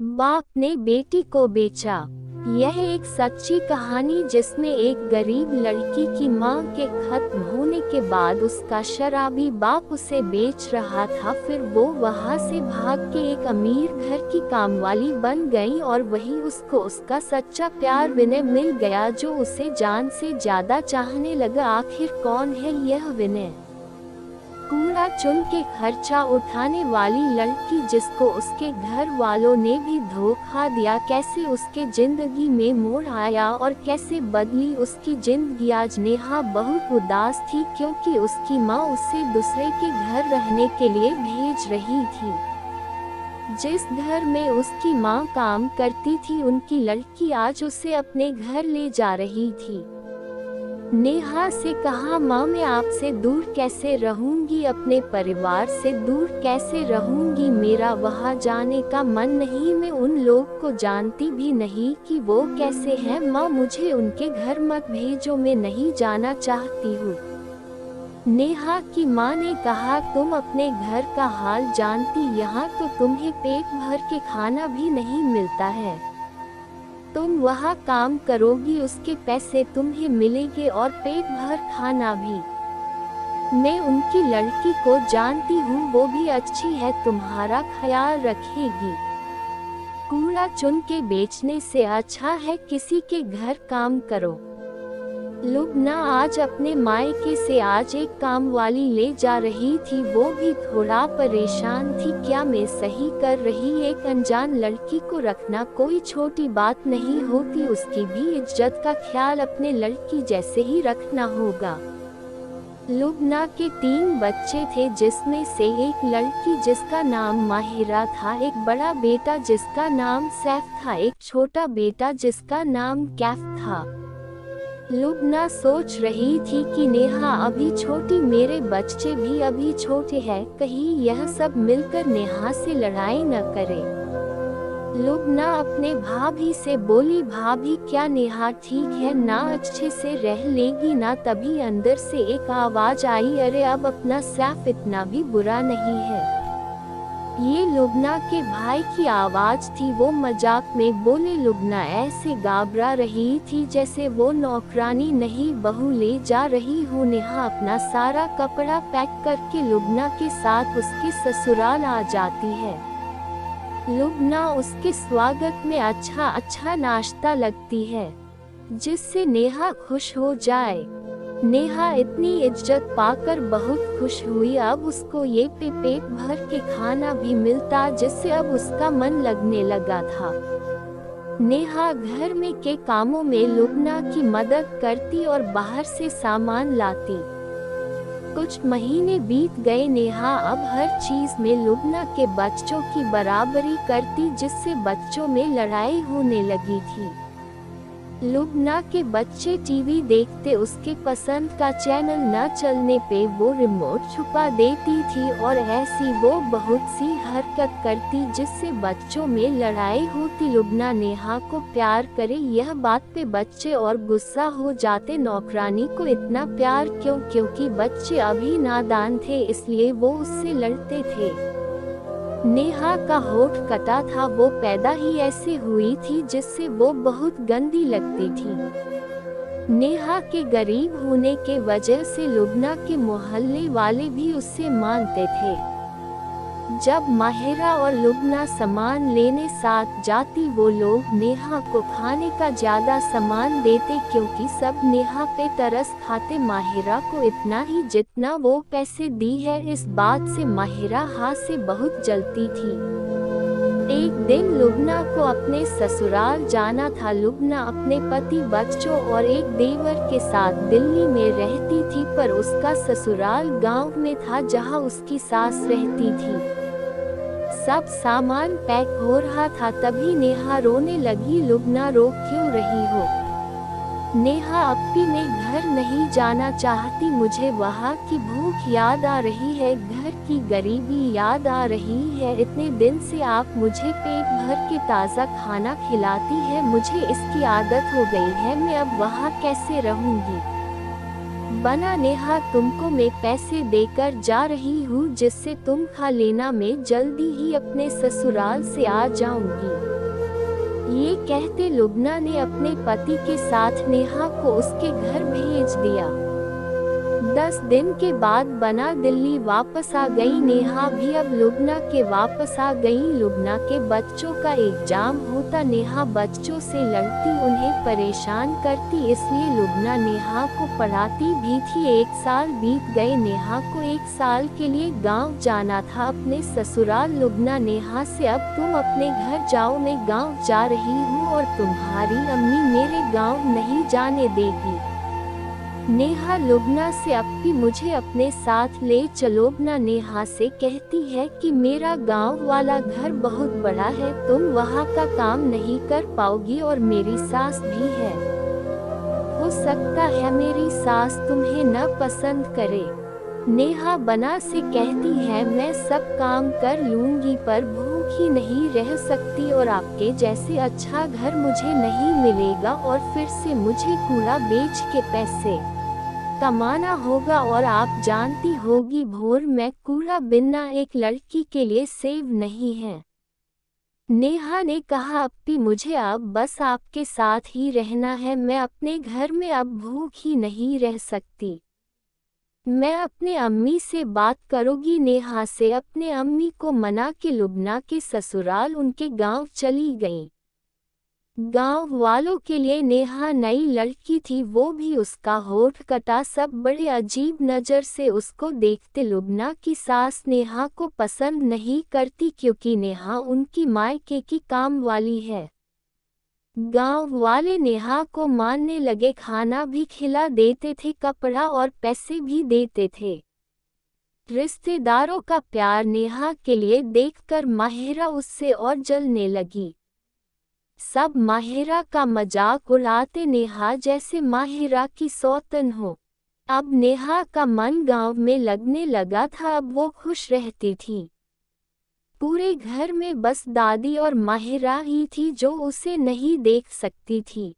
बाप ने बेटी को बेचा। यह एक सच्ची कहानी जिसमें एक गरीब लड़की की मां के खत्म होने के बाद उसका शराबी बाप उसे बेच रहा था। फिर वो वहां से भाग के एक अमीर घर की कामवाली बन गई और वही उसको उसका सच्चा प्यार विनय मिल गया, जो उसे जान से ज्यादा चाहने लगा। आखिर कौन है यह विनय? कूड़ा चुन के खर्चा उठाने वाली लड़की जिसको उसके घर वालों ने भी धोखा दिया, कैसे उसके जिंदगी में मोड़ आया और कैसे बदली उसकी जिंदगी। आज नेहा बहुत उदास थी क्योंकि उसकी माँ उसे दूसरे के घर रहने के लिए भेज रही थी। जिस घर में उसकी माँ काम करती थी, उनकी लड़की आज उसे अपने घर ले जा रही थी। नेहा से कहा, माँ मैं आपसे दूर कैसे रहूंगी, अपने परिवार से दूर कैसे रहूंगी, मेरा वहाँ जाने का मन नहीं, मैं उन लोग को जानती भी नहीं कि वो कैसे हैं, माँ मुझे उनके घर मत भेजो, मैं नहीं जाना चाहती हूँ। नेहा की माँ ने कहा, तुम अपने घर का हाल जानती, यहाँ तो तुम्हें पेट भर के खाना भी नहीं मिलता है। तुम वहाँ काम करोगी, उसके पैसे तुम्हें मिलेंगे और पेट भर खाना भी। मैं उनकी लड़की को जानती हूँ, वो भी अच्छी है, तुम्हारा ख्याल रखेगी। कूड़ा चुन के बेचने से अच्छा है किसी के घर काम करो। लुबना आज अपने मायके से आज एक काम वाली ले जा रही थी। वो भी थोड़ा परेशान थी, क्या मैं सही कर रही? एक अनजान लड़की को रखना कोई छोटी बात नहीं होती, उसकी भी इज्जत का ख्याल अपने लड़की जैसे ही रखना होगा। लुबना के 3 बच्चे थे, जिसमें से एक लड़की जिसका नाम माहिरा था, एक बड़ा बेटा जिसका नाम सैफ था, एक छोटा बेटा जिसका नाम कैफ था। लुबना सोच रही थी कि नेहा अभी छोटी, मेरे बच्चे भी अभी छोटे हैं, कहीं यह सब मिलकर नेहा से लड़ाई न करे। लुबना अपने भाभी से बोली, भाभी क्या नेहा ठीक है ना, अच्छे से रह लेगी ना? तभी अंदर से एक आवाज आई, अरे अब अपना सैफ इतना भी बुरा नहीं है। ये लुबना के भाई की आवाज थी। वो मजाक में बोले। लुबना ऐसे घबरा रही थी जैसे वो नौकरानी नहीं बहू ले जा रही हो। नेहा अपना सारा कपड़ा पैक करके लुबना के साथ उसके ससुराल आ जाती है। लुबना उसके स्वागत में अच्छा नाश्ता लगती है जिससे नेहा खुश हो जाए। नेहा इतनी इज्जत पाकर बहुत खुश हुई, अब उसको ये पेट भर के खाना भी मिलता जिससे अब उसका मन लगने लगा था। नेहा घर में के कामों में लुबना की मदद करती और बाहर से सामान लाती। कुछ महीने बीत गए, नेहा अब हर चीज में लुबना के बच्चों की बराबरी करती, जिससे बच्चों में लड़ाई होने लगी थी। लुबना के बच्चे टीवी देखते, उसके पसंद का चैनल न चलने पे वो रिमोट छुपा देती थी और ऐसी वो बहुत सी हरकत करती जिससे बच्चों में लड़ाई होती। लुबना नेहा को प्यार करे यह बात पे बच्चे और गुस्सा हो जाते, नौकरानी को इतना प्यार क्यों? क्योंकि बच्चे अभी नादान थे, इसलिए वो उससे लड़ते थे। नेहा का होठ कटा था, वो पैदा ही ऐसे हुई थी जिससे वो बहुत गंदी लगती थी। नेहा के गरीब होने के वजह से लुबना के मोहल्ले वाले भी उससे मानते थे। जब माहिरा और लुबना सामान लेने साथ जाती, वो लोग नेहा को खाने का ज्यादा सामान देते क्योंकि सब नेहा पे तरस खाते। माहिरा को इतना ही जितना वो पैसे दी है, इस बात से माहिरा हाथ से बहुत जलती थी। एक दिन लुबना को अपने ससुराल जाना था। लुबना अपने पति, बच्चों और एक देवर के साथ दिल्ली में रहती थी, पर उसका ससुराल गांव में था जहां उसकी सास रहती थी। सब सामान पैक हो रहा था, तभी नेहा रोने लगी। लुबना रो क्यों रही हो? नेहा अप्पी मैं घर नहीं जाना चाहती, मुझे वहाँ की भूख याद आ रही है, घर की गरीबी याद आ रही है। इतने दिन से आप मुझे पेट भर के ताज़ा खाना खिलाती है, मुझे इसकी आदत हो गई है, मैं अब वहाँ कैसे रहूँगी? बना नेहा, तुमको मैं पैसे देकर जा रही हूँ जिससे तुम खा लेना, मैं जल्दी ही अपने ससुराल से आ जाऊंगी। ये कहते लुबना ने अपने पति के साथ नेहा को उसके घर भेज दिया। 10 दिन के बाद बना दिल्ली वापस आ गई नेहा भी अब लुबना के वापस आ गई। लुबना के बच्चों का एग्जाम होता, नेहा बच्चों से लड़ती, उन्हें परेशान करती, इसलिए लुबना नेहा को पढ़ाती भी थी। 1 साल बीत गए, नेहा को 1 साल के लिए गांव जाना था अपने ससुराल। लुबना नेहा से अब तुम अपने घर जाओ, मैं गाँव जा रही हूँ और तुम्हारी अम्मी मेरे गाँव नहीं जाने देगी। नेहा लुबना से अप्पी मुझे अपने साथ ले चलो। लुबना नेहा से कहती है कि मेरा गांव वाला घर बहुत बड़ा है, तुम वहां का काम नहीं कर पाओगी और मेरी सास भी है, हो सकता है मेरी सास तुम्हें न पसंद करे। नेहा बना से कहती है मैं सब काम कर लूंगी पर भूखी नहीं रह सकती और आपके जैसे अच्छा घर मुझे नहीं मिलेगा और फिर से मुझे कूड़ा बेच के पैसे कमाना होगा और आप जानती होगी भोर में कूड़ा बिनना एक लड़की के लिए सेव नहीं है। नेहा ने कहा अप्पी मुझे अब बस आपके साथ ही रहना है, मैं अपने घर में अब भूखी नहीं रह सकती, मैं अपने अम्मी से बात करूंगी। नेहा से अपने अम्मी को मना के लुबना के ससुराल उनके गांव चली गई। गांव वालों के लिए नेहा नई लड़की थी, वो भी उसका होठ कटा, सब बड़े अजीब नज़र से उसको देखते। लुबना की सास नेहा को पसंद नहीं करती क्योंकि नेहा उनकी मायके की काम वाली है। गांव वाले नेहा को मानने लगे, खाना भी खिला देते थे, कपड़ा और पैसे भी देते थे। रिश्तेदारों का प्यार नेहा के लिए देखकर माहिरा उससे और जलने लगी। सब माहिरा का मजाक उड़ाते, नेहा जैसे माहिरा की सौतन हो। अब नेहा का मन गांव में लगने लगा था, अब वो खुश रहती थी। पूरे घर में बस दादी और माहिरा ही थी जो उसे नहीं देख सकती थी।